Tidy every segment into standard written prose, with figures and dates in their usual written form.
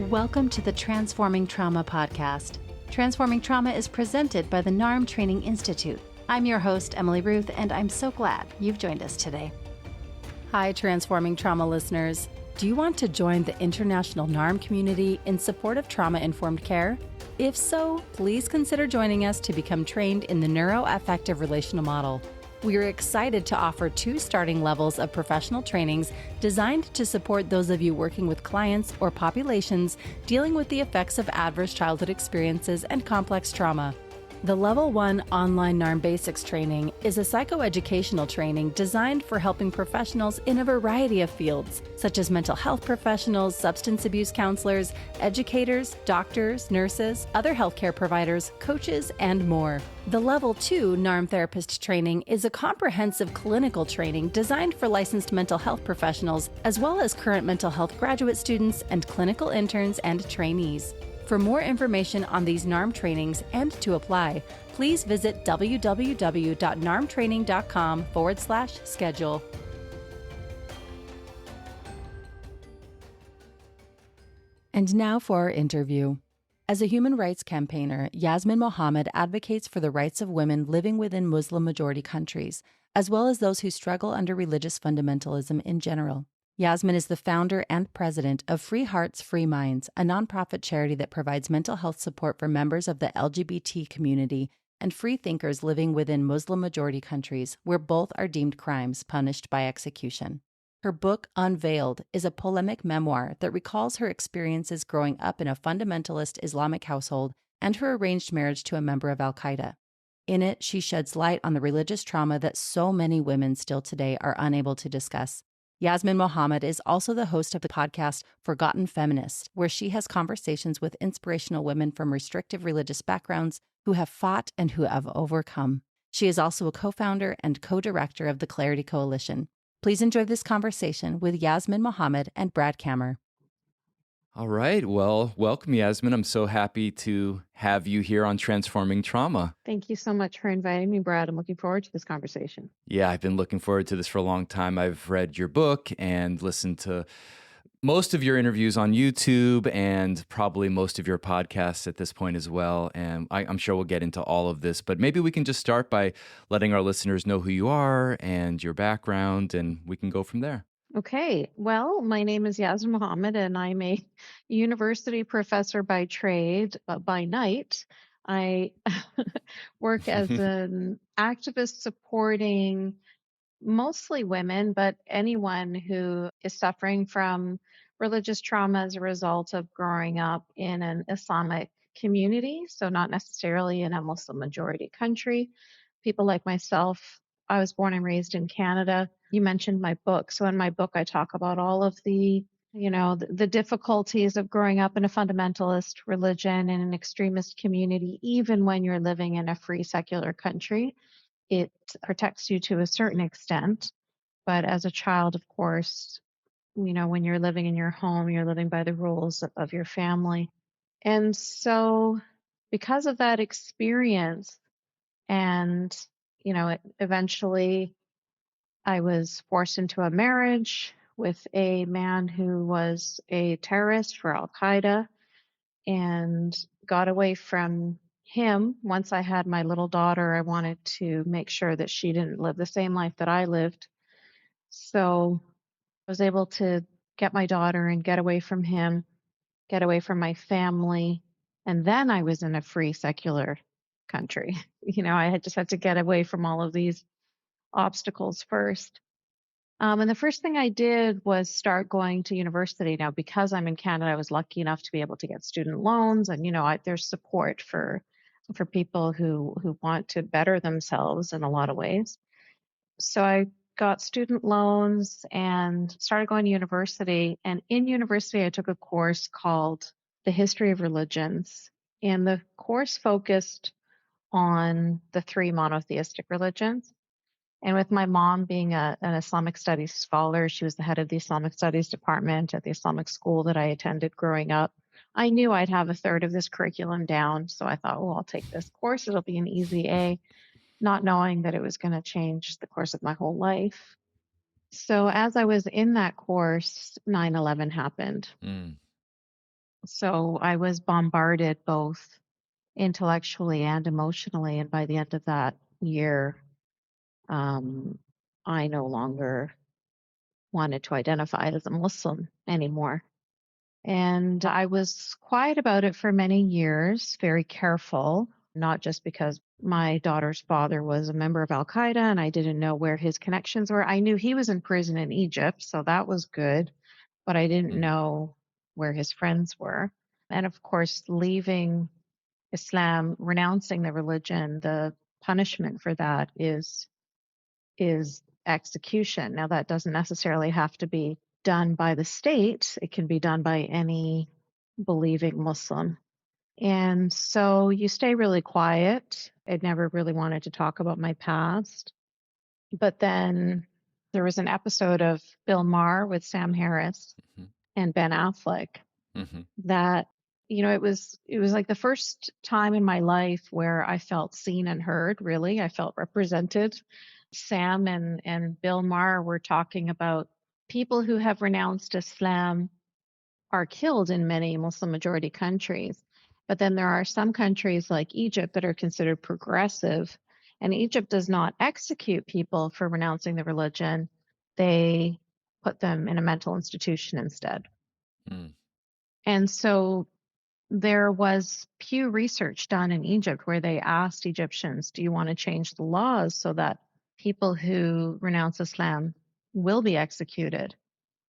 Welcome to the Transforming Trauma podcast. Transforming Trauma is presented by the NARM Training Institute. I'm your host, Emily Ruth, and I'm so glad you've joined us today. Hi, Transforming Trauma listeners. Do you want to join the international NARM community in support of trauma-informed care? If so, please consider joining us to become trained in the neuroaffective relational model. We are excited to offer 2 starting levels of professional trainings designed to support those of you working with clients or populations dealing with the effects of adverse childhood experiences and complex trauma. The Level 1 online NARM Basics training is a psychoeducational training designed for helping professionals in a variety of fields, such as mental health professionals, substance abuse counselors, educators, doctors, nurses, other healthcare providers, coaches, and more. The Level 2 NARM Therapist training is a comprehensive clinical training designed for licensed mental health professionals, as well as current mental health graduate students and clinical interns and trainees. For more information on these NARM trainings and to apply, please visit www.narmtraining.com/schedule. And now for our interview. As a human rights campaigner, Yasmine Mohammed advocates for the rights of women living within Muslim-majority countries, as well as those who struggle under religious fundamentalism in general. Yasmine is the founder and president of Free Hearts, Free Minds, a nonprofit charity that provides mental health support for members of the LGBT community and free thinkers living within Muslim-majority countries where both are deemed crimes punished by execution. Her book, Unveiled, is a polemic memoir that recalls her experiences growing up in a fundamentalist Islamic household and her arranged marriage to a member of Al-Qaeda. In it, she sheds light on the religious trauma that so many women still today are unable to discuss. Yasmine Mohammed is also the host of the podcast Forgotten Feminists, where she has conversations with inspirational women from restrictive religious backgrounds who have fought and who have overcome. She is also a co-founder and co-director of the Clarity Coalition. Please enjoy this conversation with Yasmine Mohammed and Brad Kammer. All right. Well, welcome, Yasmine. I'm so happy to have you here on Transforming Trauma. Thank you so much for inviting me, Brad. I'm looking forward to this conversation. Yeah, I've been looking forward to this for a long time. I've read your book and listened to most of your interviews on YouTube and probably most of your podcasts at this point as well. And I'm sure we'll get into all of this, but maybe we can just start by letting our listeners know who you are and your background, and we can go from there. Okay. Well, my name is Yasmine Mohammed, and I'm a university professor by trade, but by night, I work as an activist supporting mostly women, but anyone who is suffering from religious trauma as a result of growing up in an Islamic community. So, not necessarily in a Muslim majority country. People like myself, I was born and raised in Canada. You mentioned my book. So, in my book, I talk about all of the difficulties of growing up in a fundamentalist religion and an extremist community, even when you're living in a free secular country. It protects you to a certain extent. But as a child, of course, when you're living in your home, you're living by the rules of your family. And so because of that experience, and, eventually I was forced into a marriage with a man who was a terrorist for Al-Qaeda, and got away from him. Once I had my little daughter, I wanted to make sure that she didn't live the same life that I lived. So I was able to get my daughter and get away from him, get away from my family. And then I was in a free secular country. I had just had to get away from all of these obstacles first. And the first thing I did was start going to university. Now, because I'm in Canada, I was lucky enough to be able to get student loans, and there's support for people who want to better themselves in a lot of ways. So I got student loans and started going to university. And in university, I took a course called The History of Religions, and the course focused on the 3 monotheistic religions. And with my mom being an Islamic studies scholar, she was the head of the Islamic studies department at the Islamic school that I attended growing up. I knew I'd have a third of this curriculum down. So I thought, well, I'll take this course. It'll be an easy A, not knowing that it was going to change the course of my whole life. So as I was in that course, 9/11 happened. So I was bombarded both intellectually and emotionally. And by the end of that year, I no longer wanted to identify as a Muslim anymore. And I was quiet about it for many years, very careful, not just because my daughter's father was a member of Al-Qaeda and I didn't know where his connections were. I knew he was in prison in Egypt, so that was good, but I didn't know where his friends were. And of course, leaving Islam, renouncing the religion, the punishment for that is execution. Now, that doesn't necessarily have to be done by the state. It can be done by any believing Muslim. And so you stay really quiet. I never really wanted to talk about my past. But then there was an episode of Bill Maher with Sam Harris and Ben Affleck that, you know, it was like the first time in my life where I felt seen and heard, really. I felt represented. Sam and Bill Maher were talking about people who have renounced Islam are killed in many Muslim majority countries. But then there are some countries like Egypt that are considered progressive, and Egypt does not execute people for renouncing the religion. They put them in a mental institution instead. And so there was Pew Research done in Egypt where they asked Egyptians, do you want to change the laws so that people who renounce Islam will be executed?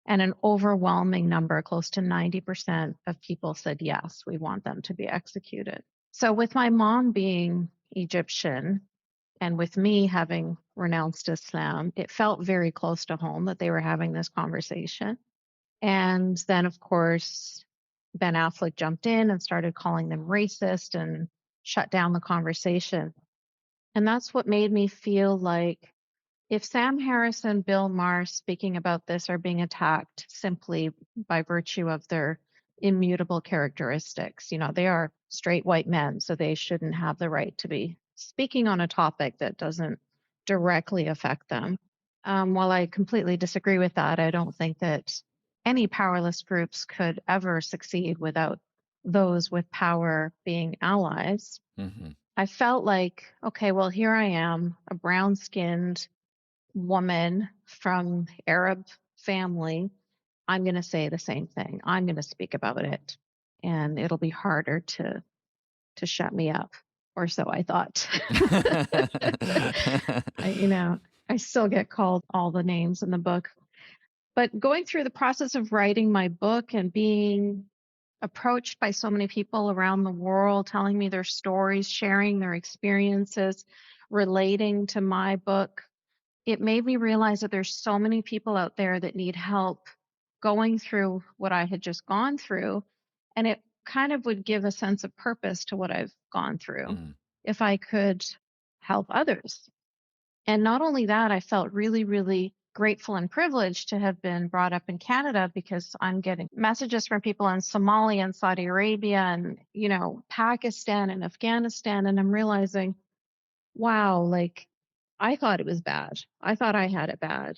And an overwhelming number, close to 90% of people said, yes, we want them to be executed. So with my mom being Egyptian and with me having renounced Islam, it felt very close to home that they were having this conversation. And then, of course, Ben Affleck jumped in and started calling them racist and shut down the conversation. And that's what made me feel like if Sam Harris and Bill Maher speaking about this are being attacked simply by virtue of their immutable characteristics, you know, they are straight white men, so they shouldn't have the right to be speaking on a topic that doesn't directly affect them. While I completely disagree with that, I don't think that any powerless groups could ever succeed without those with power being allies. I felt like, okay, well, here I am, a brown-skinned woman from Arab family. I'm going to say the same thing. I'm going to speak about it, and it'll be harder to shut me up, or so I thought. I still get called all the names in the book. But going through the process of writing my book and being approached by so many people around the world, telling me their stories, sharing their experiences, relating to my book, it made me realize that there's so many people out there that need help going through what I had just gone through. And it kind of would give a sense of purpose to what I've gone through if I could help others. And not only that, I felt really, really grateful and privileged to have been brought up in Canada, because I'm getting messages from people in Somalia and Saudi Arabia and, you know, Pakistan and Afghanistan. And I'm realizing, wow, like I thought it was bad. I thought I had it bad,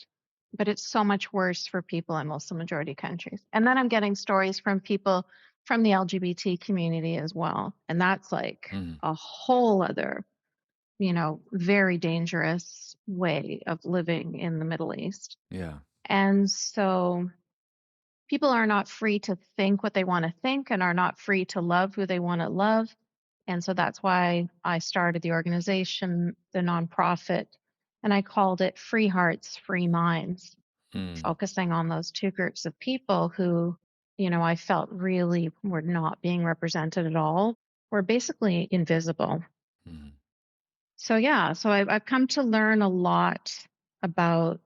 but it's so much worse for people in Muslim majority countries. And then I'm getting stories from people from the LGBT community as well. And that's like a whole other, you know, very dangerous way of living in the Middle East. Yeah. And so people are not free to think what they want to think and are not free to love who they want to love. And so that's why I started the organization, the nonprofit, and I called it Free Hearts, Free Minds, focusing on those two groups of people who, you know, I felt really were not being represented at all, were basically invisible. So I've come to learn a lot about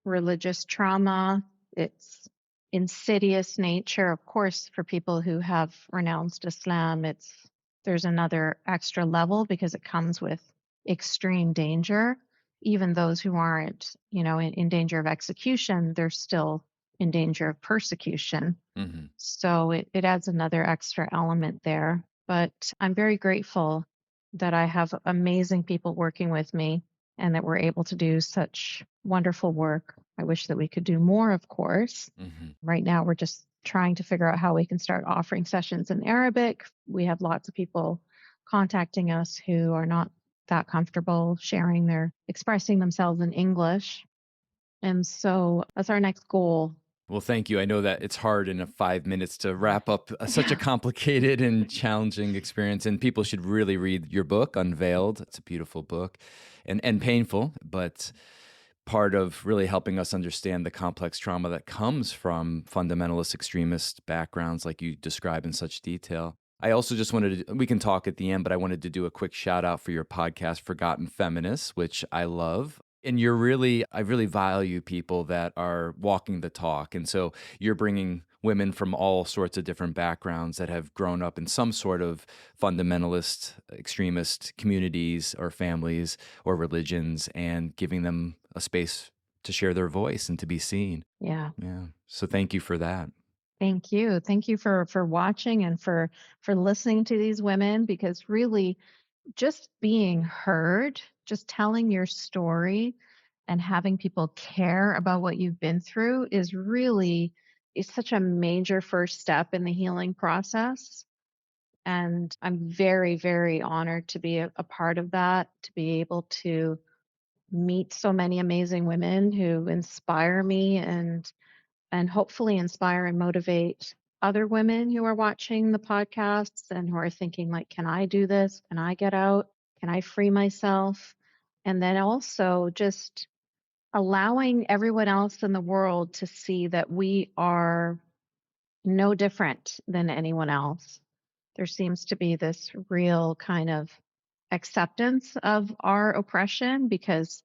religious trauma, its insidious nature. Of course, for people who have renounced Islam, there's another extra level because it comes with extreme danger. Even those who aren't, you know, in danger of execution, they're still in danger of persecution. So it adds another extra element there. But I'm very grateful that I have amazing people working with me and that we're able to do such wonderful work. I wish that we could do more, of course. Right now, we're just trying to figure out how we can start offering sessions in Arabic. We have lots of people contacting us who are not that comfortable expressing themselves in English. And so that's our next goal. Well, thank you. I know that it's hard in 5 minutes to wrap up such a complicated and challenging experience, and people should really read your book, Unveiled. It's a beautiful book and painful, but part of really helping us understand the complex trauma that comes from fundamentalist extremist backgrounds like you describe in such detail. I also just we can talk at the end, but I wanted to do a quick shout out for your podcast, Forgotten Feminists, which I love. And I really value people that are walking the talk. And so you're bringing women from all sorts of different backgrounds that have grown up in some sort of fundamentalist, extremist communities or families or religions and giving them a space to share their voice and to be seen. Yeah. Yeah. So thank you for that. Thank you. Thank you for watching and for listening to these women, because really just being heard, just telling your story and having people care about what you've been through is such a major first step in the healing process. And I'm very, very honored to be a part of that, to be able to meet so many amazing women who inspire me and hopefully inspire and motivate other women who are watching the podcasts and who are thinking like, can I do this? Can I get out? Can I free myself? And then also just allowing everyone else in the world to see that we are no different than anyone else. There seems to be this real kind of acceptance of our oppression because,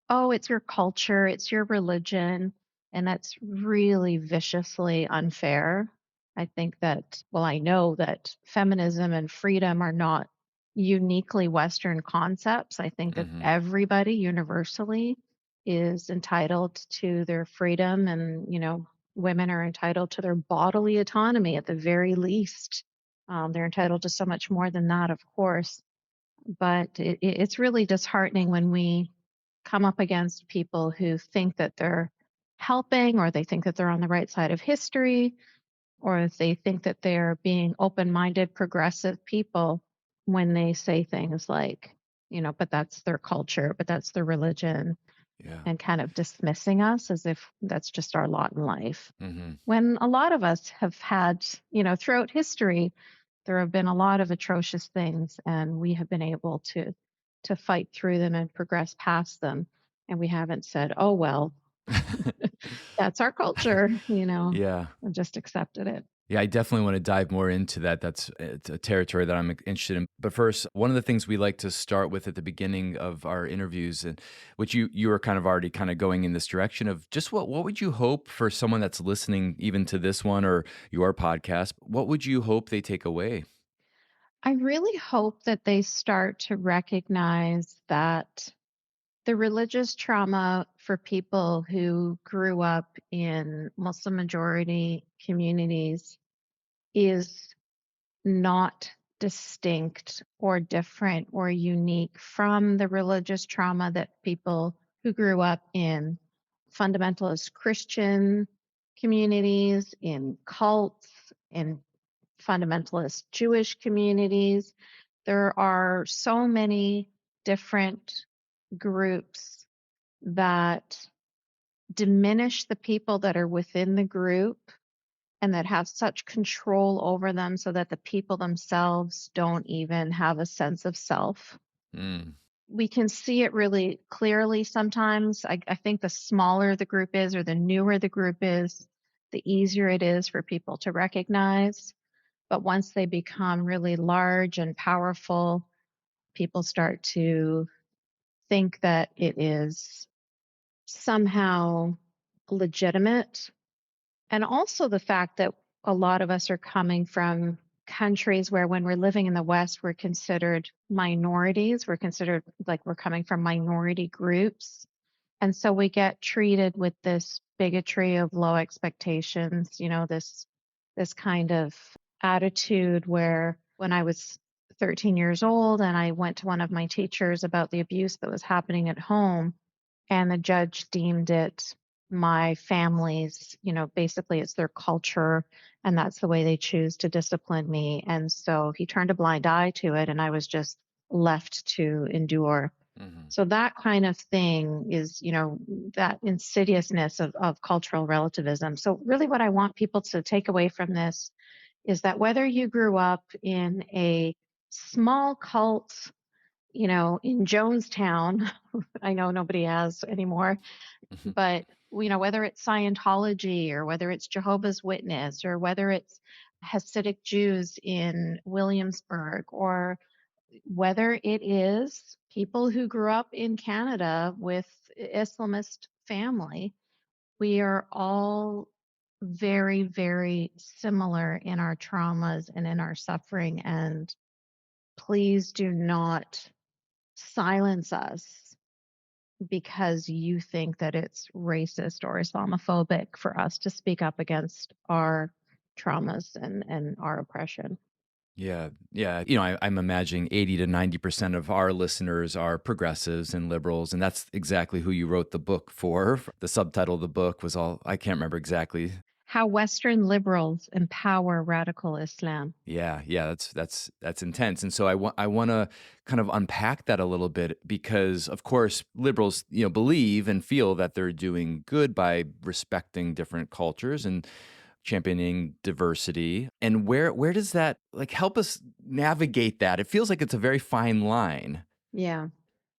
oh, it's your culture, it's your religion, and that's really viciously unfair. I think that, I know that feminism and freedom are not uniquely Western concepts. I think that everybody universally is entitled to their freedom, and, women are entitled to their bodily autonomy at the very least. They're entitled to so much more than that, of course. But it's really disheartening when we come up against people who think that they're helping, or they think that they're on the right side of history, or if they think that they're being open-minded, progressive people when they say things like, but that's their culture, but that's their religion, and kind of dismissing us as if that's just our lot in life. When a lot of us have had, throughout history, there have been a lot of atrocious things, and we have been able to fight through them and progress past them. And we haven't said, oh, well, that's our culture, Yeah. and just accepted it. Yeah, I definitely want to dive more into that. That's a territory that I'm interested in. But first, one of the things we like to start with at the beginning of our interviews, and which you were kind of already kind of going in this direction of just what would you hope for someone that's listening even to this one or your podcast, what would you hope they take away? I really hope that they start to recognize that the religious trauma for people who grew up in Muslim majority communities is not distinct or different or unique from the religious trauma that people who grew up in fundamentalist Christian communities, in cults, in fundamentalist Jewish communities. There are so many different groups that diminish the people that are within the group and that have such control over them so that the people themselves don't even have a sense of self. We can see it really clearly sometimes. I think the smaller the group is or the newer the group is, the easier it is for people to recognize. But once they become really large and powerful, people start to think that it is somehow legitimate. And also the fact that a lot of us are coming from countries where when we're living in the West, we're considered minorities. We're considered like we're coming from minority groups. And so we get treated with this bigotry of low expectations, this kind of attitude where when I was 13 years old and I went to one of my teachers about the abuse that was happening at home, and the judge deemed it my family's, basically it's their culture and that's the way they choose to discipline me. And so he turned a blind eye to it and I was just left to endure. So that kind of thing is, that insidiousness of cultural relativism. So really what I want people to take away from this is that whether you grew up in a small cult, in Jonestown, I know nobody has anymore, but whether it's Scientology or whether it's Jehovah's Witness or whether it's Hasidic Jews in Williamsburg or whether it is people who grew up in Canada with Islamist family, we are all very, very similar in our traumas and in our suffering. And please do not silence us because you think that it's racist or Islamophobic for us to speak up against our traumas and our oppression. Yeah. Yeah. I'm imagining 80 to 90% of our listeners are progressives and liberals. And that's exactly who you wrote the book for. The subtitle of the book was I can't remember exactly. How Western liberals empower radical Islam. Yeah. Yeah. That's intense. And so I want to kind of unpack that a little bit because, of course, liberals, believe and feel that they're doing good by respecting different cultures and championing diversity. And where does that help us navigate that? It feels like it's a very fine line. Yeah.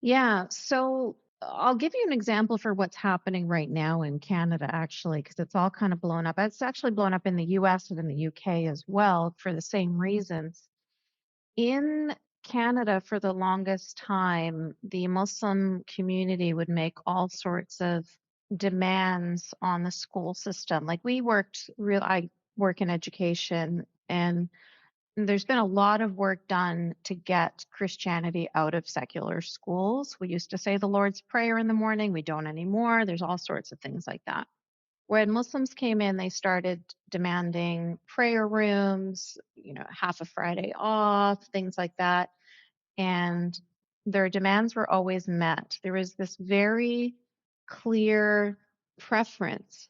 Yeah. So I'll give you an example for what's happening right now in Canada, actually, because it's all kind of blown up. It's actually blown up in the US and in the UK as well for the same reasons. In Canada, for the longest time, the Muslim community would make all sorts of demands on the school system. Like I work in education, and there's been a lot of work done to get Christianity out of secular schools. We used to say the Lord's Prayer in the morning. We don't anymore. There's all sorts of things like that. When Muslims came in, they started demanding prayer rooms, half a Friday off, things like that. And their demands were always met. There was this very clear preference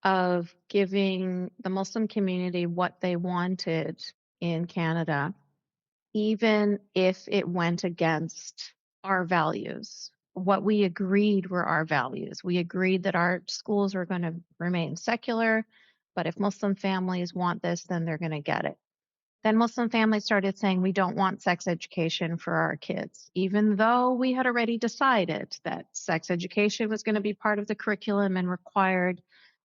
of giving the Muslim community what they wanted in Canada, even if it went against our values. What we agreed were our values. We agreed that our schools were going to remain secular, but if Muslim families want this, then they're going to get it. Then Muslim families started saying, we don't want sex education for our kids, even though we had already decided that sex education was going to be part of the curriculum and required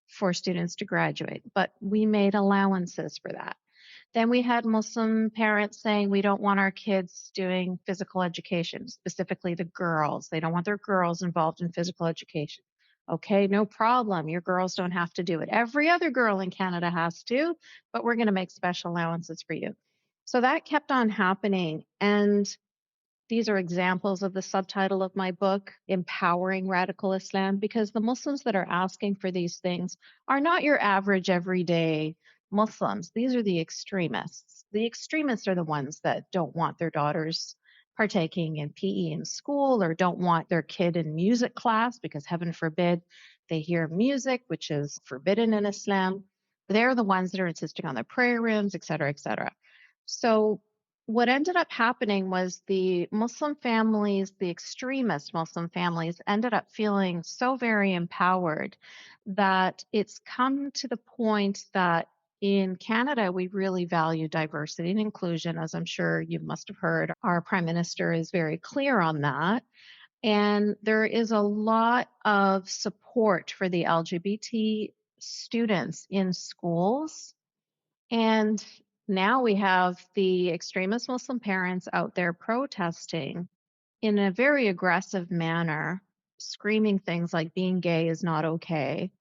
for students to graduate. But we made allowances for that. Then we had Muslim parents saying, we don't want our kids doing physical education, specifically the girls. They don't want their girls involved in physical education. Okay, no problem. Your girls don't have to do it. Every other girl in Canada has to, but we're going to make special allowances for you. So that kept on happening. And these are examples of the subtitle of my book, Empowering Radical Islam, because the Muslims that are asking for these things are not your average everyday Muslims. These are the extremists. The extremists are the ones that don't want their daughters partaking in PE in school or don't want their kid in music class because heaven forbid they hear music, which is forbidden in Islam. They're the ones that are insisting on their prayer rooms, et cetera, et cetera. So what ended up happening was the Muslim families, the extremist Muslim families, ended up feeling so very empowered that it's come to the point that in Canada, we really value diversity and inclusion, as I'm sure you must have heard. Our Prime Minister is very clear on that. And there is a lot of support for the LGBT students in schools. And now we have the extremist Muslim parents out there protesting in a very aggressive manner, screaming things like being gay is not okay.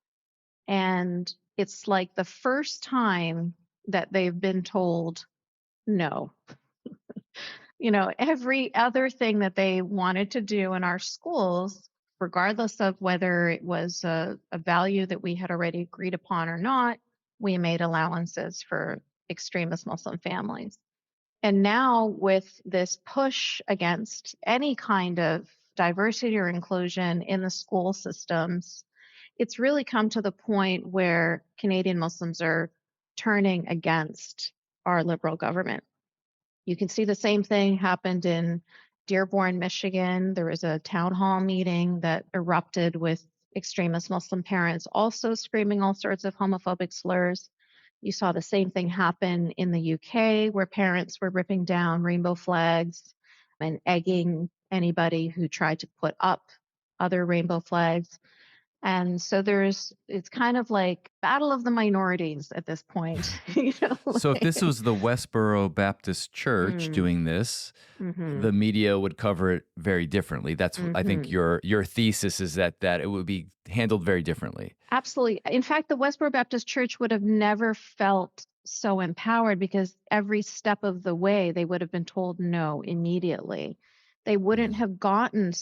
And it's like the first time that they've been told no. Every other thing that they wanted to do in our schools, regardless of whether it was a value that we had already agreed upon or not, we made allowances for extremist Muslim families. And now, with this push against any kind of diversity or inclusion in the school systems, it's really come to the point where Canadian Muslims are turning against our liberal government. You can see the same thing happened in Dearborn, Michigan. There was a town hall meeting that erupted with extremist Muslim parents also screaming all sorts of homophobic slurs. You saw the same thing happen in the UK, where parents were ripping down rainbow flags and egging anybody who tried to put up other rainbow flags. And so it's kind of like battle of the minorities at this point. So if this was the Westborough Baptist Church doing this, Mm-hmm. the media would cover it very differently. That's I think your thesis is that it would be handled very differently. Absolutely. In fact, the Westborough Baptist Church would have never felt so empowered because every step of the way they would have been told no immediately. They wouldn't have gotten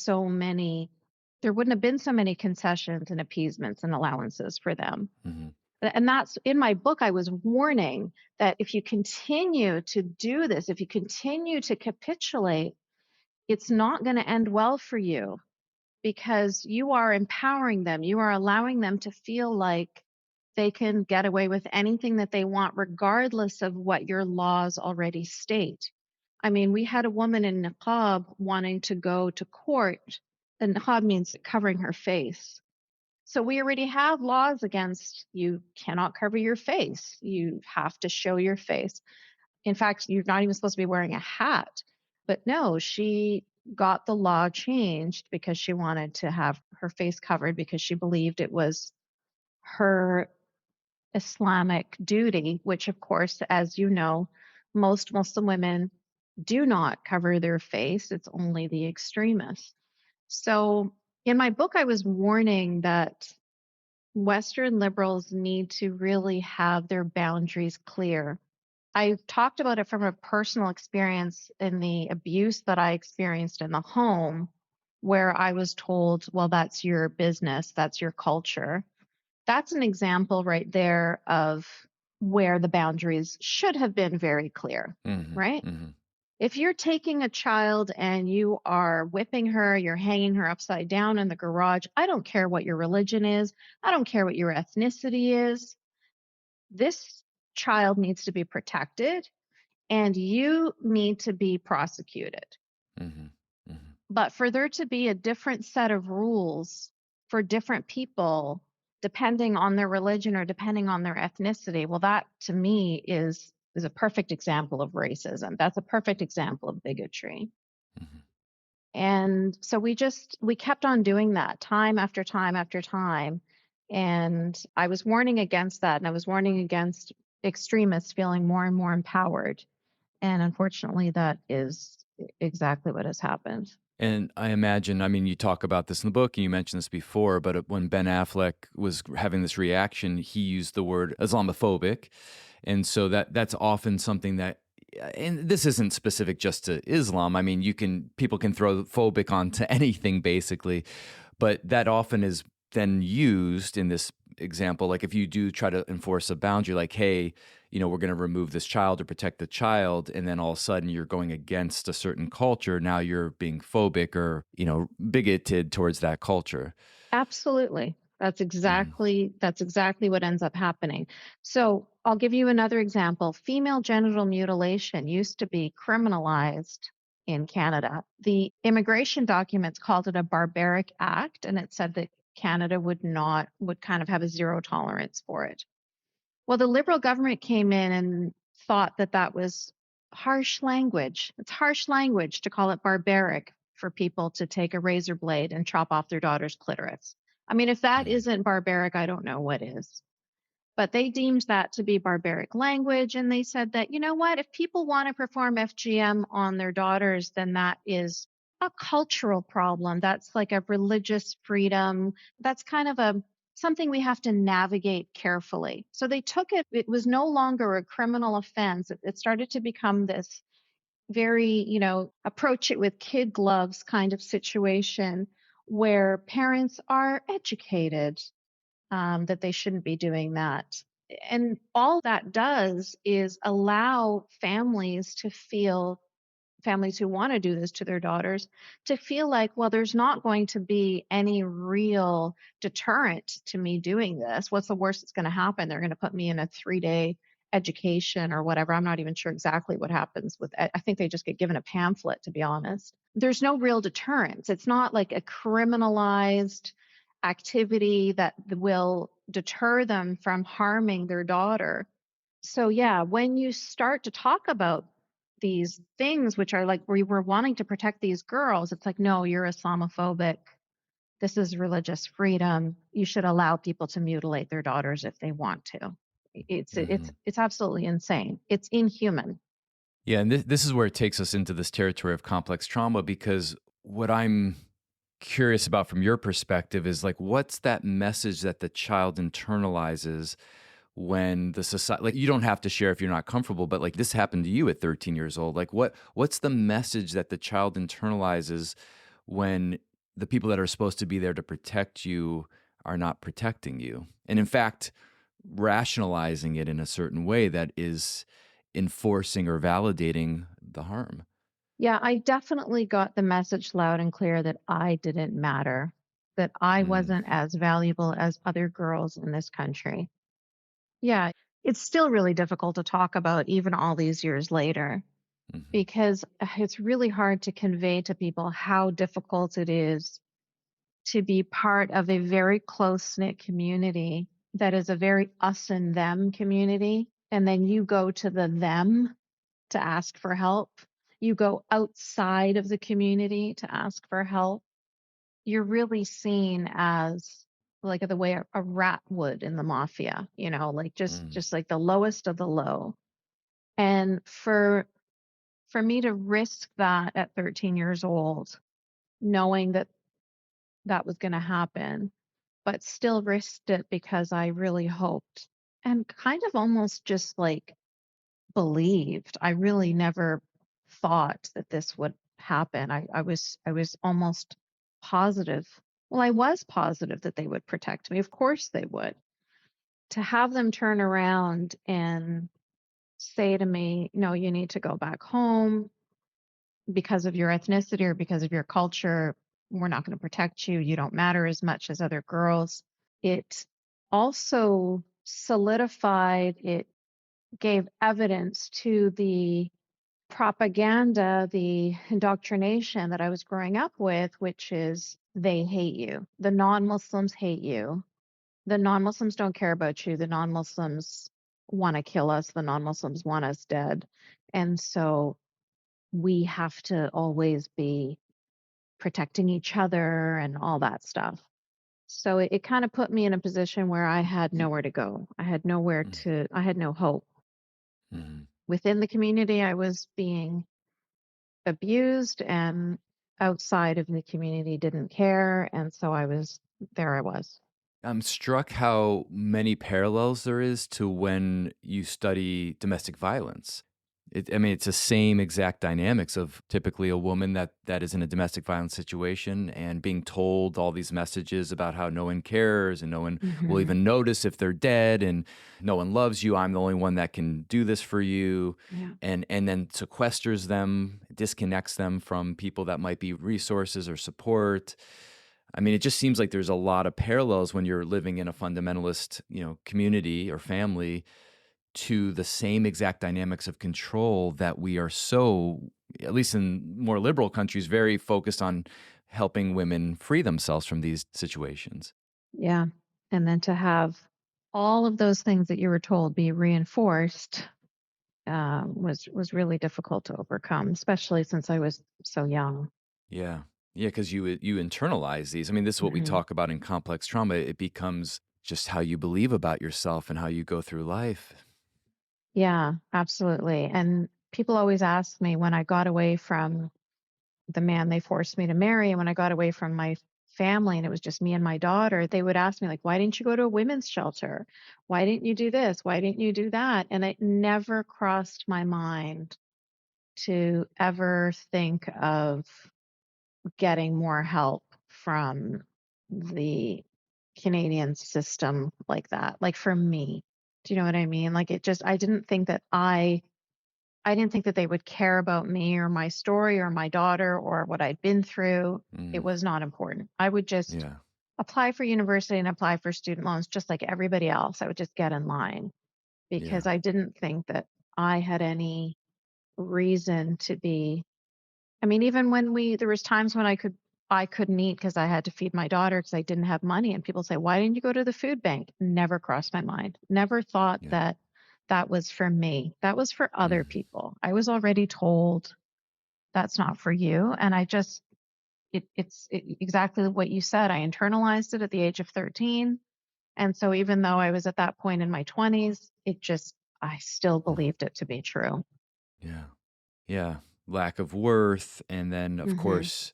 there wouldn't have been so many concessions and appeasements and allowances for them. Mm-hmm. And that's in my book. I was warning that if you continue to do this, if you continue to capitulate, it's not going to end well for you, because you are empowering them. You are allowing them to feel like they can get away with anything that they want, regardless of what your laws already state. I mean, we had a woman in niqab wanting to go to court. And niqab means covering her face. So we already have laws against, you cannot cover your face. You have to show your face. In fact, you're not even supposed to be wearing a hat. But no, she got the law changed because she wanted to have her face covered, because she believed it was her Islamic duty, which, of course, as you know, most Muslim women do not cover their face. It's only the extremists. So in my book, I was warning that Western liberals need to really have their boundaries clear. I talked about it from a personal experience in the abuse that I experienced in the home, where I was told, well, that's your business, that's your culture. That's an example right there of where the boundaries should have been very clear, right? Mm-hmm. If you're taking a child and you are whipping her, you're hanging her upside down in the garage, I don't care what your religion is. I don't care what your ethnicity is. This child needs to be protected and you need to be prosecuted. Mm-hmm. Mm-hmm. But for there to be a different set of rules for different people, depending on their religion or depending on their ethnicity, well, that to me is a perfect example of racism. That's a perfect example of bigotry. Mm-hmm. And so we kept on doing that time after time after time. And I was warning against that. And I was warning against extremists feeling more and more empowered. And unfortunately, that is exactly what has happened. And I imagine, I mean, you talk about this in the book and you mentioned this before, but when Ben Affleck was having this reaction, he used the word Islamophobic. And so that's often something that, and this isn't specific just to Islam. I mean, people can throw phobic onto anything basically, but that often is then used in this example. Like if you do try to enforce a boundary, like, hey, we're going to remove this child to protect the child. And then all of a sudden you're going against a certain culture. Now you're being phobic or, bigoted towards that culture. Absolutely. That's exactly what ends up happening. So I'll give you another example. Female genital mutilation used to be criminalized in Canada. The immigration documents called it a barbaric act, and it said that Canada would kind of have a zero tolerance for it. Well, the Liberal government came in and thought that that was harsh language. It's harsh language to call it barbaric for people to take a razor blade and chop off their daughter's clitoris. I mean, if that isn't barbaric, I don't know what is. But they deemed that to be barbaric language. And they said that, you know what, if people want to perform FGM on their daughters, then that is a cultural problem. That's like a religious freedom. That's kind of something we have to navigate carefully. So they took it. It was no longer a criminal offense. It started to become this very, approach it with kid gloves kind of situation where parents are educated that they shouldn't be doing that. And all that does is allow families to feel families who want to do this to their daughters to feel like, well, there's not going to be any real deterrent to me doing this. What's the worst that's going to happen? They're going to put me in a 3-day education or whatever. I'm not even sure exactly what happens with it. I think they just get given a pamphlet, to be honest. There's no real deterrence. It's not like a criminalized activity that will deter them from harming their daughter. So yeah, when you start to talk about these things, which are like we were wanting to protect these girls, it's like, no, you're Islamophobic. This is religious freedom. You should allow people to mutilate their daughters if they want to. It's absolutely insane. It's inhuman. Yeah, and this is where it takes us into this territory of complex trauma, because what I'm curious about from your perspective is like, what's that message that the child internalizes when the society, like, you don't have to share if you're not comfortable, but like this happened to you at 13 years old. Like what's the message that the child internalizes when the people that are supposed to be there to protect you are not protecting you? And in fact, rationalizing it in a certain way that is enforcing or validating the harm. Yeah, I definitely got the message loud and clear that I didn't matter, that I wasn't as valuable as other girls in this country. Yeah, it's still really difficult to talk about even all these years later because it's really hard to convey to people how difficult it is to be part of a very close-knit community that is a very us and them community. And then you go to the them to ask for help. You go outside of the community to ask for help. You're really seen as like the way a rat would in the mafia, like just like the lowest of the low. And for me to risk that at 13 years old, knowing that that was going to happen, but still risked it because I really hoped and kind of almost just like believed. I really never thought that this would happen. I was almost positive. Well, I was positive that they would protect me. Of course they would. To have them turn around and say to me, no, you need to go back home because of your ethnicity or because of your culture. We're not going to protect you. You don't matter as much as other girls. It also solidified, it gave evidence to the propaganda, the indoctrination that I was growing up with, which is they hate you. The non-Muslims hate you. The non-Muslims don't care about you. The non-Muslims want to kill us. The non-Muslims want us dead. And so we have to always be protecting each other and all that stuff. So it kind of put me in a position where I had nowhere to go. I had I had no hope. Within the community, I was being abused, and outside of the community didn't care. And so I was. I'm struck how many parallels there is to when you study domestic violence. It's the same exact dynamics of typically a woman that is in a domestic violence situation and being told all these messages about how no one cares and no one will even notice if they're dead and no one loves you. I'm the only one that can do this for you. Yeah. And then sequesters them, disconnects them from people that might be resources or support. It just seems like there's a lot of parallels when you're living in a fundamentalist, community or family to the same exact dynamics of control that we are so, at least in more liberal countries, very focused on helping women free themselves from these situations. Yeah. And then to have all of those things that you were told be reinforced was really difficult to overcome, especially since I was so young. Yeah. Yeah, because you internalize these. This is what we talk about in complex trauma. It becomes just how you believe about yourself and how you go through life. Yeah, absolutely. And people always ask me when I got away from the man they forced me to marry, and when I got away from my family and it was just me and my daughter, they would ask me, like, why didn't you go to a women's shelter? Why didn't you do this? Why didn't you do that? And it never crossed my mind to ever think of getting more help from the Canadian system like that, like for me. Do you know what I mean? Like I didn't think that I I didn't think that they would care about me or my story or my daughter or what I'd been through. It was not important. I would just Yeah. apply for university and apply for student loans just like everybody else. I would just get in line Yeah. because I didn't think that I had any reason to be. I mean, even when there was times when I couldn't eat because I had to feed my daughter because I didn't have money. And people say, why didn't you go to the food bank? Never crossed my mind. Never thought Yeah. that that was for me. That was for other Mhm. people. I was already told that's not for you. And I just, it's exactly what you said. I internalized it at the age of 13. And so even though I was at that point in my 20s, I still believed it to be true. Yeah. Yeah. Lack of worth. And then, of Hmm. course,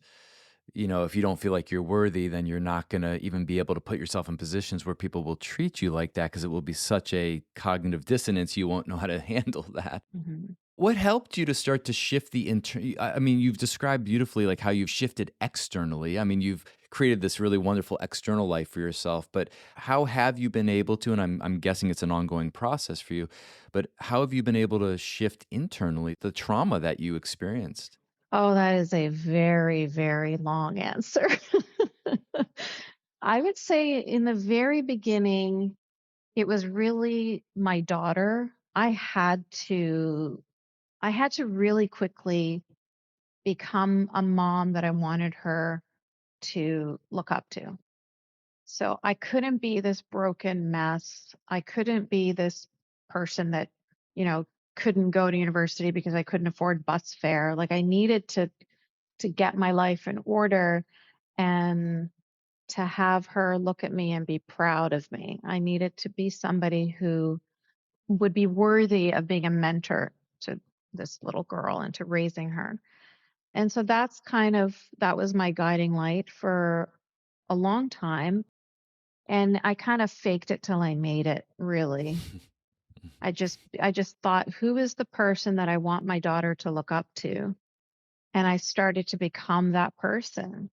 if you don't feel like you're worthy, then you're not going to even be able to put yourself in positions where people will treat you like that because it will be such a cognitive dissonance. You won't know how to handle that. Hmm. What helped you to start to shift I mean, you've described beautifully like how you've shifted externally. I mean, you've created this really wonderful external life for yourself, but how have you been able to, and I'm guessing it's an ongoing process for you, but how have you been able to shift internally the trauma that you experienced? Oh, that is a very, very long answer. I would say in the very beginning, it was really my daughter. I had to really quickly become a mom that I wanted her to look up to. So I couldn't be this broken mess. I couldn't be this person that, you know, couldn't go to university because I couldn't afford bus fare. Like I needed to get my life in order and to have her look at me and be proud of me. I needed to be somebody who would be worthy of being a mentor to this little girl and to raising her. And so that was my guiding light for a long time. And I kind of faked it till I made it, really. I just thought, who is the person that I want my daughter to look up to? And I started to become that person.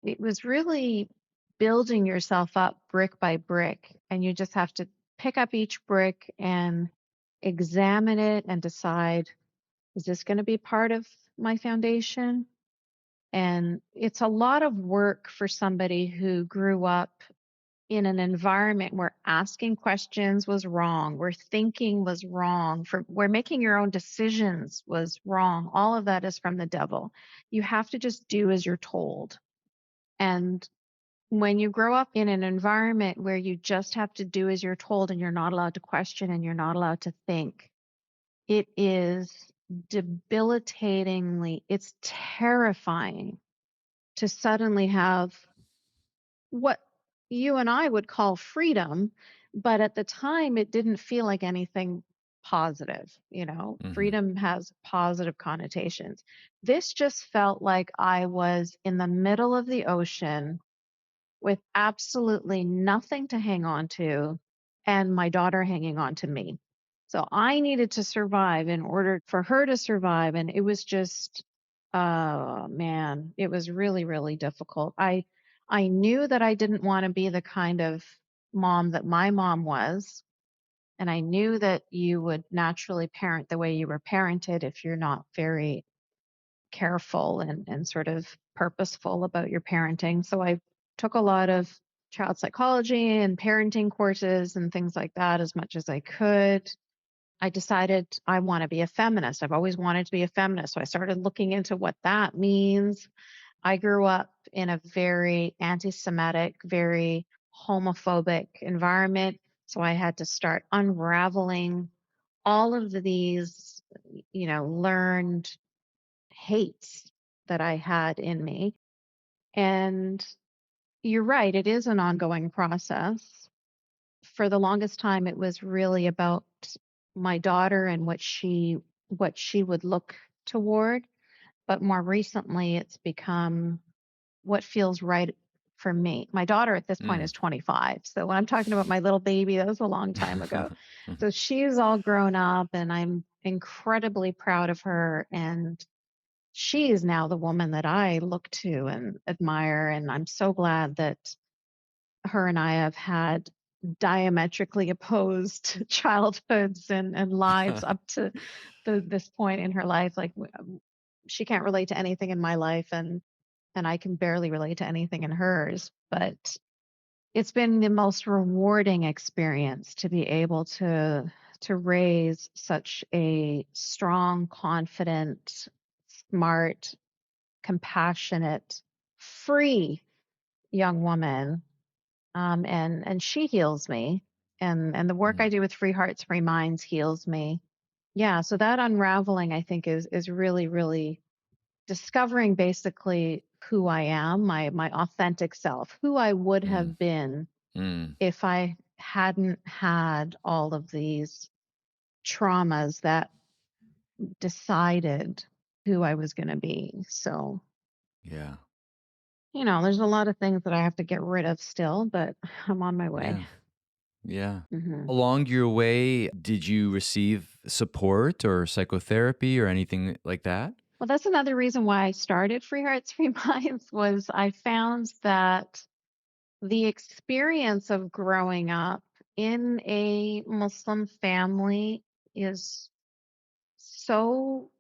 It was really building yourself up brick by brick, and you just have to pick up each brick and examine it and decide, is this going to be part of my foundation? And it's a lot of work for somebody who grew up in an environment where asking questions was wrong, where thinking was wrong, where making your own decisions was wrong. All of that is from the devil. You have to just do as you're told. And when you grow up in an environment where you just have to do as you're told and you're not allowed to question and you're not allowed to think, it is debilitatingly, it's terrifying to suddenly have what you and I would call freedom, but at the time it didn't feel like anything positive. Hmm. Freedom has positive connotations. This just felt like I was in the middle of the ocean with absolutely nothing to hang on to and my daughter hanging on to me. So I needed to survive in order for her to survive. And it was just, oh man, it was really, really difficult. I knew that I didn't want to be the kind of mom that my mom was. And I knew that you would naturally parent the way you were parented if you're not very careful and sort of purposeful about your parenting. So I took a lot of child psychology and parenting courses and things like that as much as I could. I decided I want to be a feminist. I've always wanted to be a feminist. So I started looking into what that means. I grew up in a very anti Semitic, very homophobic environment. So I had to start unraveling all of these, learned hates that I had in me. And you're right, it is an ongoing process. For the longest time, it was really about my daughter and what she would look toward. But more recently, it's become what feels right for me. My daughter at this point is 25. So when I'm talking about my little baby, that was a long time ago. So she's all grown up and I'm incredibly proud of her. And she is now the woman that I look to and admire. And I'm so glad that her and I have had diametrically opposed childhoods and lives up to this point in her life. Like she can't relate to anything in my life, and I can barely relate to anything in hers. But it's been the most rewarding experience to be able to raise such a strong, confident, smart, compassionate, free young woman. And she heals me, and the work I do with Free Hearts, Free Minds heals me. Yeah, so that unraveling, I think, is really, really discovering basically who I am, my authentic self, who I would Mm. have been Mm. if I hadn't had all of these traumas that decided who I was going to be. So, Yeah. there's a lot of things that I have to get rid of still, but I'm on my way. Yeah. Yeah. hmm Along your way, did you receive support or psychotherapy or anything like that? Well, that's another reason why I started Free Hearts, Free Minds was I found that the experience of growing up in a Muslim family is so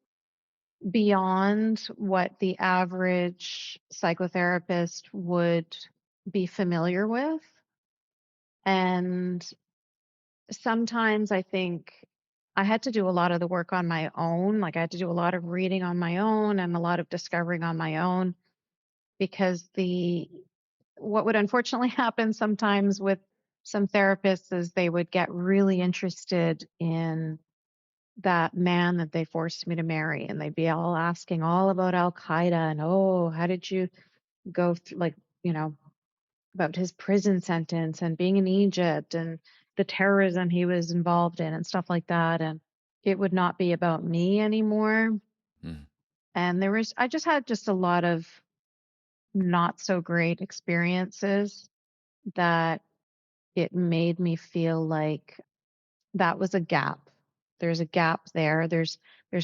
beyond what the average psychotherapist would be familiar with. And sometimes I think I had to do a lot of the work on my own. Like I had to do a lot of reading on my own and a lot of discovering on my own because what would unfortunately happen sometimes with some therapists is they would get really interested in that man that they forced me to marry, and they'd be all asking all about Al-Qaeda and, oh, how did you go through, like, about his prison sentence and being in Egypt and the terrorism he was involved in and stuff like that. And it would not be about me anymore. Mm. And I just had just a lot of not so great experiences that it made me feel like that was a gap. There's a gap there. There's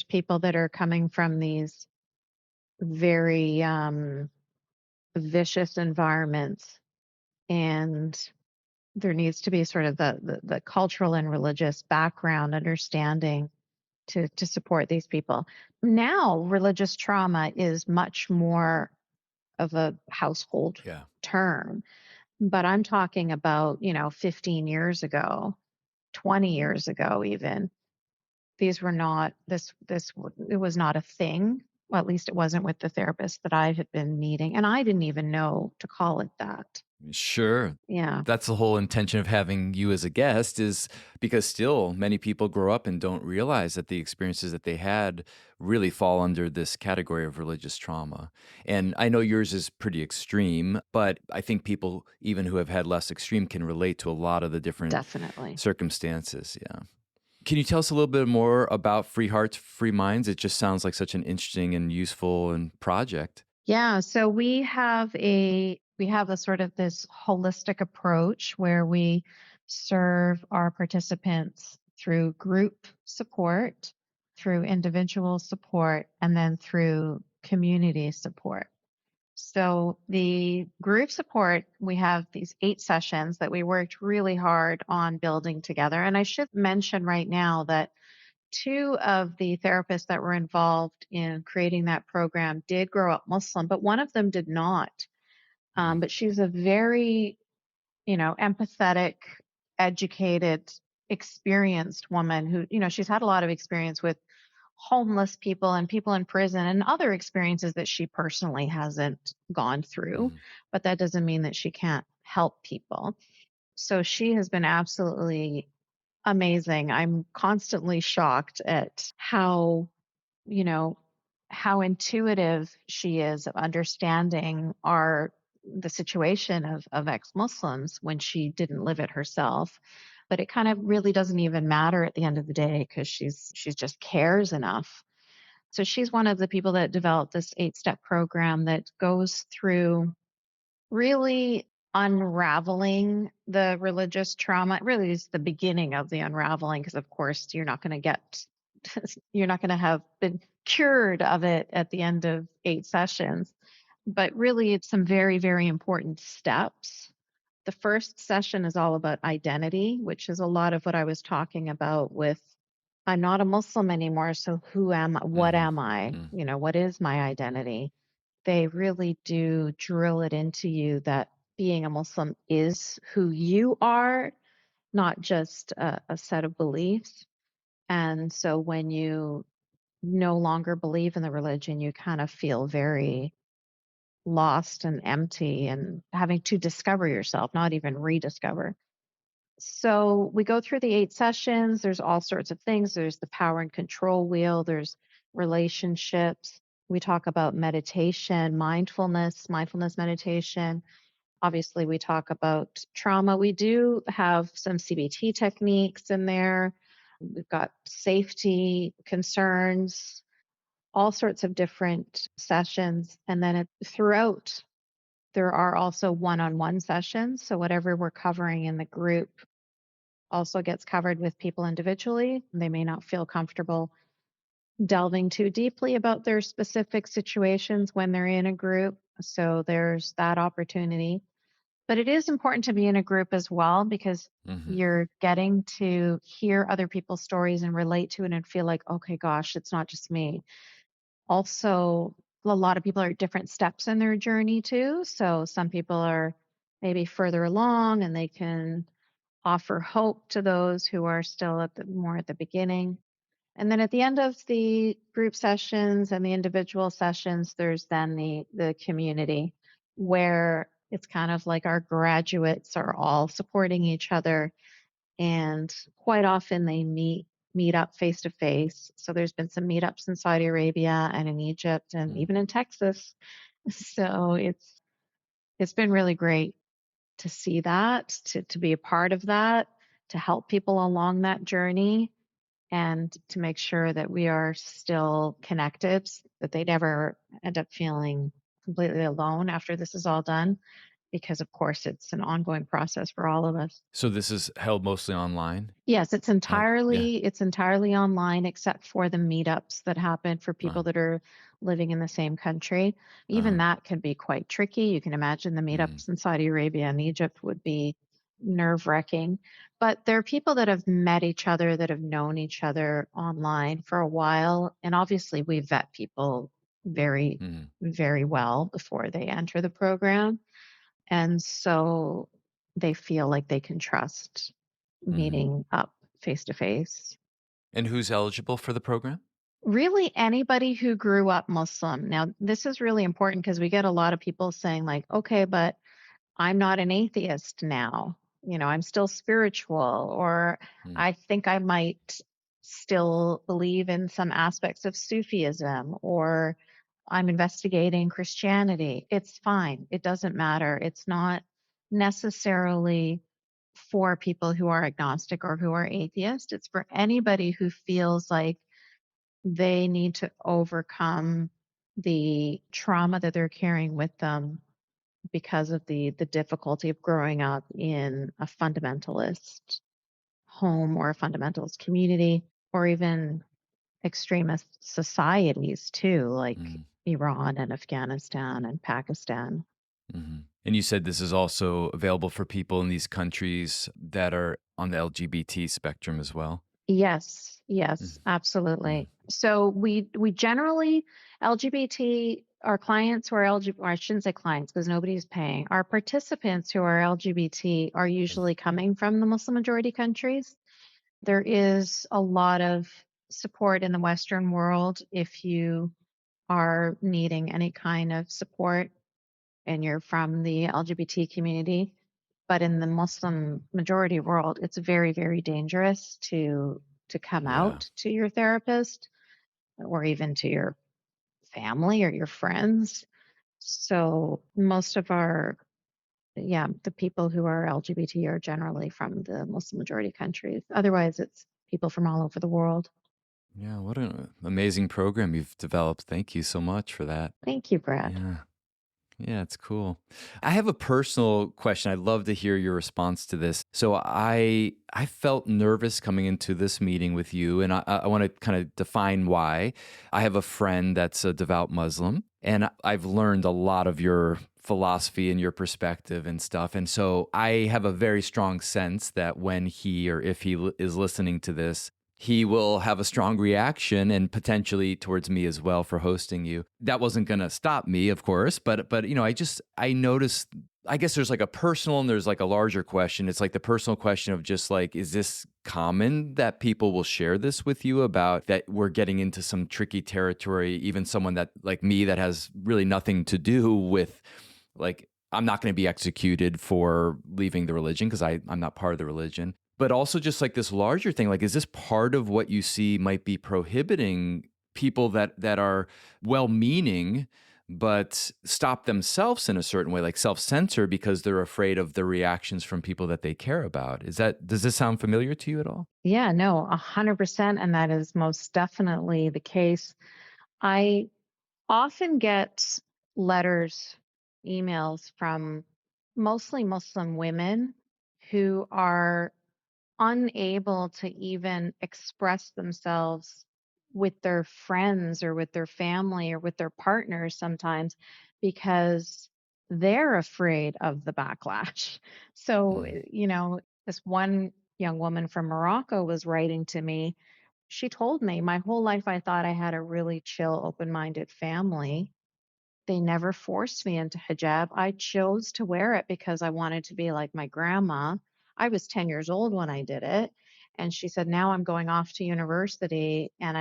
people that are coming from these very vicious environments, and there needs to be sort of the cultural and religious background understanding to support these people. Now, religious trauma is much more of a household Yeah. term, but I'm talking about, 15 years ago, 20 years ago, even. These were not, it was not a thing. Well, at least it wasn't with the therapist that I had been meeting. And I didn't even know to call it that. Sure. Yeah, That's the whole intention of having you as a guest, is because still many people grow up and don't realize that the experiences that they had really fall under this category of religious trauma. And I know yours is pretty extreme, but I think people, even who have had less extreme, can relate to a lot of the different definitely. circumstances. Yeah. Can you tell us a little bit more about Free Hearts, Free Minds? It just sounds like such an interesting and useful and project. Yeah, so we have a sort of this holistic approach where we serve our participants through group support, through individual support, and then through community support. So the group support, we have these 8 sessions that we worked really hard on building together. And I should mention right now that 2 of the therapists that were involved in creating that program did grow up Muslim, but one of them did not. But she's a very, empathetic, educated, experienced woman who, she's had a lot of experience with homeless people and people in prison and other experiences that she personally hasn't gone through. Mhm. But that doesn't mean that she can't help people. So she has been absolutely amazing. I'm constantly shocked at you know, how intuitive she is of understanding the situation of ex-Muslims when she didn't live it herself. But it kind of really doesn't even matter at the end of the day because she's just cares enough. So she's one of the people that developed this 8-step program that goes through really unraveling the religious trauma. It really is the beginning of the unraveling because, of course, you're not going to have been cured of it at the end of 8 sessions. But really, it's some very, very important steps The first session is all about identity, which is a lot of what I was talking about with I'm not a Muslim anymore, so who am I? What Mm-hmm. am I? Mm. What is my identity? They really do drill it into you that being a Muslim is who you are, not just a set of beliefs. And so when you no longer believe in the religion, you kind of feel very lost and empty and having to discover yourself, not even rediscover. So we go through the 8 sessions. There's all sorts of things. There's the power and control wheel, there's relationships. We talk about meditation, mindfulness meditation. Obviously, we talk about trauma. We do have some CBT techniques in there. We've got safety concerns, all sorts of different sessions. And then throughout, there are also one-on-one sessions. So whatever we're covering in the group also gets covered with people individually. They may not feel comfortable delving too deeply about their specific situations when they're in a group. So there's that opportunity. But it is important to be in a group as well because Mm-hmm. you're getting to hear other people's stories and relate to it and feel like, okay, gosh, it's not just me. Also, a lot of people are at different steps in their journey too. So some people are maybe further along and they can offer hope to those who are still more at the beginning. And then at the end of the group sessions and the individual sessions, there's then the community where it's kind of like our graduates are all supporting each other. And quite often they meet up face to face. So there's been some meetups in Saudi Arabia and in Egypt and even in Texas. So it's been really great to see that, to be a part of that, to help people along that journey and to make sure that we are still connected, that they never end up feeling completely alone after this is all done, because of course it's an ongoing process for all of us. So this is held mostly online? Yes, it's Yeah. entirely online except for the meetups that happen for people Uh, that are living in the same country. Even uh, that can be quite tricky. You can imagine the mm, meetups in Saudi Arabia and Egypt would be nerve-wracking. But there are people that have met each other, that have known each other online for a while, and obviously we vet people very, mm, very well before they enter the program. And so they feel like they can trust mm. meeting up face to face. And who's eligible for the program? Really, anybody who grew up Muslim. Now, this is really important because we get a lot of people saying, like, okay, but I'm not an atheist now. I'm still spiritual, or Mm, I think I might still believe in some aspects of Sufism, or I'm investigating Christianity. It's fine. It doesn't matter. It's not necessarily for people who are agnostic or who are atheist. It's for anybody who feels like they need to overcome the trauma that they're carrying with them because of the difficulty of growing up in a fundamentalist home or a fundamentalist community, or even extremist societies too, like mm, Iran and Afghanistan and Pakistan. mm. And you said this is also available for people in these countries that are on the LGBT spectrum as well? Yes, Mm, yes, mm, absolutely. So we generally LGBT our clients who are LGBT, or I shouldn't say clients because nobody's paying. Our participants who are LGBT are usually coming from the Muslim majority countries. There is a lot of support in the Western world if you are needing any kind of support and you're from the LGBT community. But in the Muslim majority world, it's very, very dangerous to come yeah. out to your therapist or even to your family or your friends. So most of the people who are LGBT are generally from the Muslim majority countries. Otherwise, it's people from all over the world. Yeah. What an amazing program you've developed. Thank you so much for that. Thank you, Brad. Yeah. Yeah, it's cool. I have a personal question. I'd love to hear your response to this. So I felt nervous coming into this meeting with you, and I want to kind of define why. I have a friend that's a devout Muslim, And I've learned a lot of your philosophy and your perspective and stuff. And so I have a very strong sense that when he or if he is listening to this, he will have a strong reaction and potentially towards me as well for hosting you. That wasn't going to stop me, of course, but I noticed, I guess there's like a personal and there's like a larger question. It's like the personal question of just like, is this common that people will share this with you about that we're getting into some tricky territory, even someone that like me that has really nothing to do with like, I'm not going to be executed for leaving the religion because I'm not part of the religion. But also just like this larger thing, like, is this part of what you see might be prohibiting people that are well-meaning, but stop themselves in a certain way, like self-censor because they're afraid of the reactions from people that they care about? Does this sound familiar to you at all? Yeah, no, 100%. And that is most definitely the case. I often get letters, emails from mostly Muslim women who are unable to even express themselves with their friends or with their family or with their partners sometimes because they're afraid of the backlash. So, Mm, this one young woman from Morocco was writing to me. She told me, my whole life I thought I had a really chill, open minded family. They never forced me into hijab. I chose to wear it because I wanted to be like my grandma. I was 10 years old when I did it. And she said, now I'm going off to university and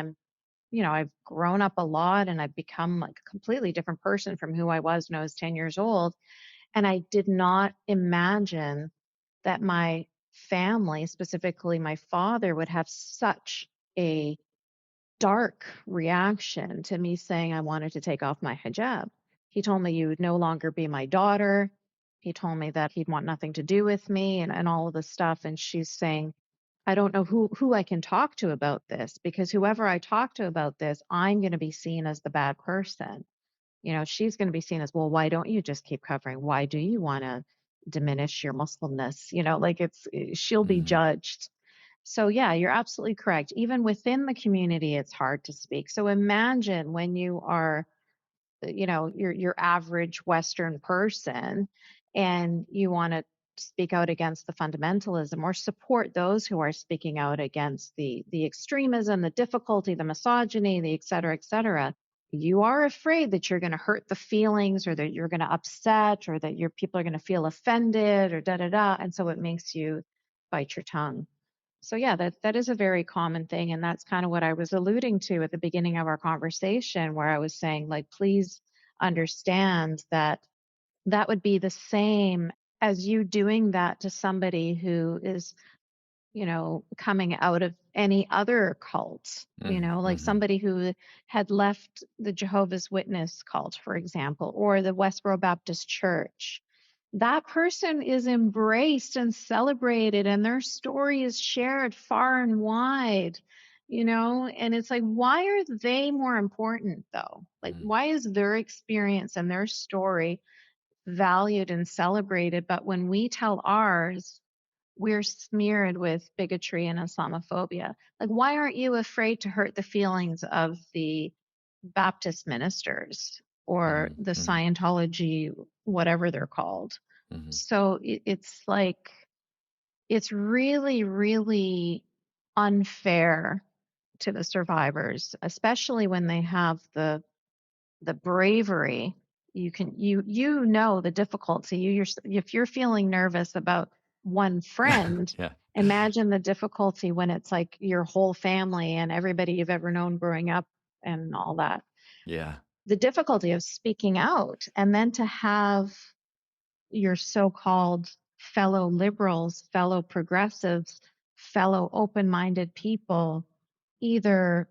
I've grown up a lot and I've become like a completely different person from who I was when I was 10 years old. And I did not imagine that my family, specifically my father, would have such a dark reaction to me saying I wanted to take off my hijab. He told me you would no longer be my daughter. He told me that he'd want nothing to do with me and all of this stuff. And she's saying, I don't know who I can talk to about this because whoever I talk to about this, I'm going to be seen as the bad person. She's going to be seen as, well, why don't you just keep covering? Why do you want to diminish your Muslimness? Like she'll be mhm, judged. So yeah, you're absolutely correct. Even within the community, it's hard to speak. So imagine when you are, your average Western person and you want to speak out against the fundamentalism or support those who are speaking out against the extremism, the difficulty, the misogyny, the et cetera, et cetera. You are afraid that you're going to hurt the feelings or that you're going to upset or that your people are going to feel offended or da da da. And so it makes you bite your tongue. So yeah, that is a very common thing. And that's kind of what I was alluding to at the beginning of our conversation, where I was saying, like, please understand that that would be the same as you doing that to somebody who is, coming out of any other cult, like mhm, somebody who had left the Jehovah's Witness cult, for example, or the Westborough Baptist Church. That person is embraced and celebrated, and their story is shared far and wide, and it's like, why are they more important though? Like, mm, why is their experience and their story valued and celebrated? But when we tell ours, we're smeared with bigotry and Islamophobia. Like, why aren't you afraid to hurt the feelings of the Baptist ministers or mhm, the mhm, Scientology, whatever they're called? mhm, So it's like, it's really, really unfair to the survivors, especially when they have the bravery. You know the difficulty. If you're feeling nervous about one friend, yeah, imagine the difficulty when it's like your whole family and everybody you've ever known growing up and all that. yeah, The difficulty of speaking out, and then to have your so-called fellow liberals, fellow progressives, fellow open-minded people either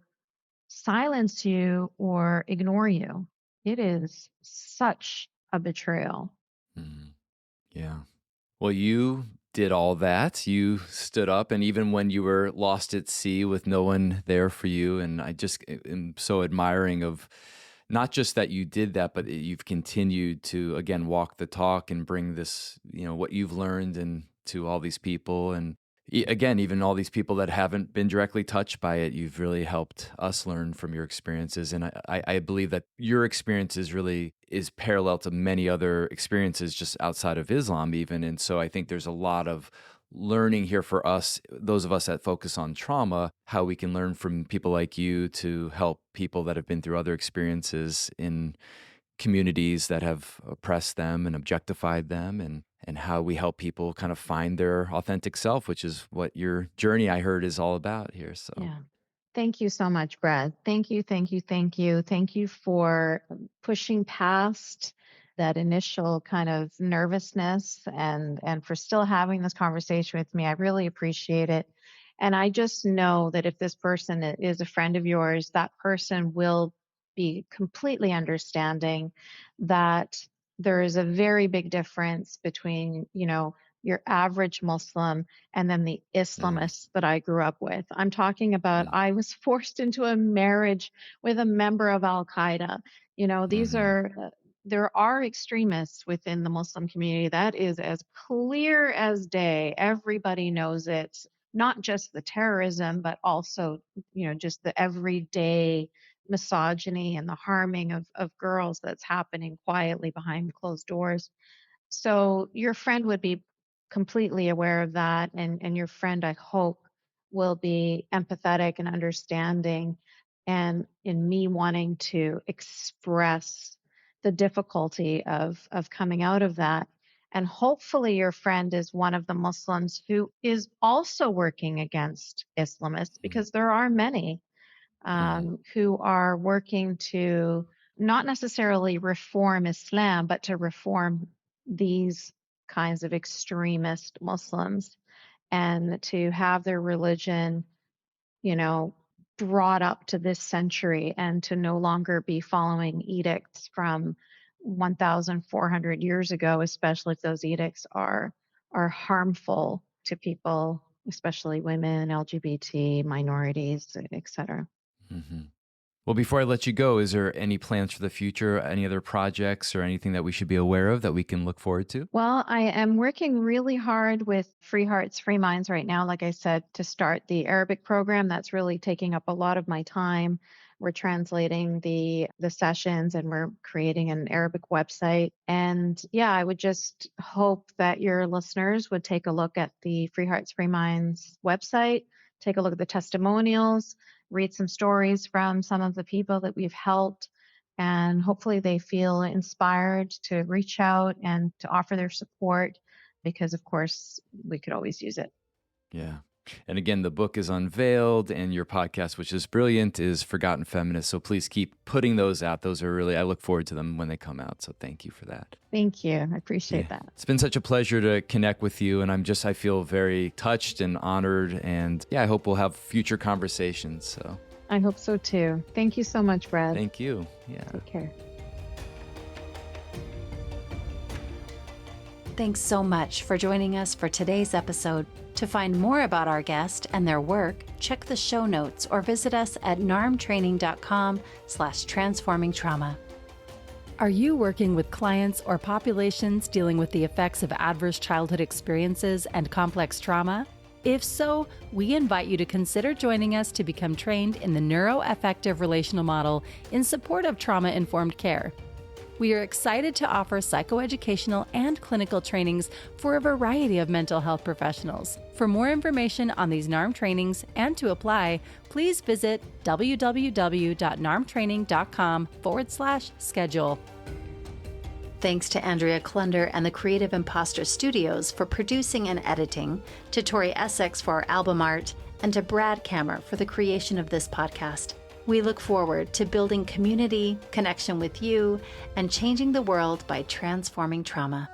silence you or ignore you. It is such a betrayal. mhm, yeah. Well, you did all that. You stood up, and even when you were lost at sea with no one there for you, and I just am so admiring of not just that you did that, but that you've continued to again walk the talk and bring this, what you've learned and to all these people. And again, even all these people that haven't been directly touched by it, you've really helped us learn from your experiences. And I believe that your experiences really is parallel to many other experiences just outside of Islam even. And so I think there's a lot of learning here for us, those of us that focus on trauma, how we can learn from people like you to help people that have been through other experiences in communities that have oppressed them and objectified them, and how we help people kind of find their authentic self, which is what your journey, I heard, is all about here. So Yeah. Thank you so much, Brad. Thank you, thank you, thank you. Thank you for pushing past that initial kind of nervousness and for still having this conversation with me. I really appreciate it. And I just know that if this person is a friend of yours, that person will be completely understanding that there is a very big difference between, your average Muslim and then the Islamists that I grew up with. I'm talking about I was forced into a marriage with a member of Al-Qaeda. There are extremists within the Muslim community. That is as clear as day. Everybody knows it, not just the terrorism, but also, just the everyday misogyny and the harming of girls that's happening quietly behind closed doors. So your friend would be completely aware of that. And your friend, I hope, will be empathetic and understanding, and in me wanting to express the difficulty of coming out of that. And hopefully your friend is one of the Muslims who is also working against Islamists, because there are many who are working to not necessarily reform Islam, but to reform these kinds of extremist Muslims, and to have their religion, brought up to this century, and to no longer be following edicts from 1,400 years ago, especially if those edicts are harmful to people, especially women, LGBT, minorities, etc. Mm-hmm. Well, before I let you go, is there any plans for the future, any other projects or anything that we should be aware of that we can look forward to? Well, I am working really hard with Free Hearts, Free Minds right now, like I said, to start the Arabic program. That's really taking up a lot of my time. We're translating the sessions, and we're creating an Arabic website. And yeah, I would just hope that your listeners would take a look at the Free Hearts, Free Minds website, take a look at the testimonials, read some stories from some of the people that we've helped, and hopefully they feel inspired to reach out and to offer their support, because of course we could always use it. Yeah. And again, the book is unveiled, and your podcast, which is brilliant, is Forgotten Feminist. So please keep putting those out. Those are really, I look forward to them when they come out. So thank you for that. Thank you. I appreciate that. It's been such a pleasure to connect with you. And I feel very touched and honored. And yeah, I hope we'll have future conversations. So I hope so too. Thank you so much, Brad. Thank you. Yeah. Take care. Thanks so much for joining us for today's episode. To find more about our guest and their work, check the show notes or visit us at narmtraining.com/transformingtrauma. Are you working with clients or populations dealing with the effects of adverse childhood experiences and complex trauma? If so, we invite you to consider joining us to become trained in the neuroaffective relational model in support of trauma-informed care. We are excited to offer psychoeducational and clinical trainings for a variety of mental health professionals. For more information on these NARM trainings and to apply, please visit www.narmtraining.com/schedule. Thanks to Andrea Klunder and the Creative Imposter Studios for producing and editing, to Tori Essex for our album art, and to Brad Kammer for the creation of this podcast. We look forward to building community, connection with you, and changing the world by transforming trauma.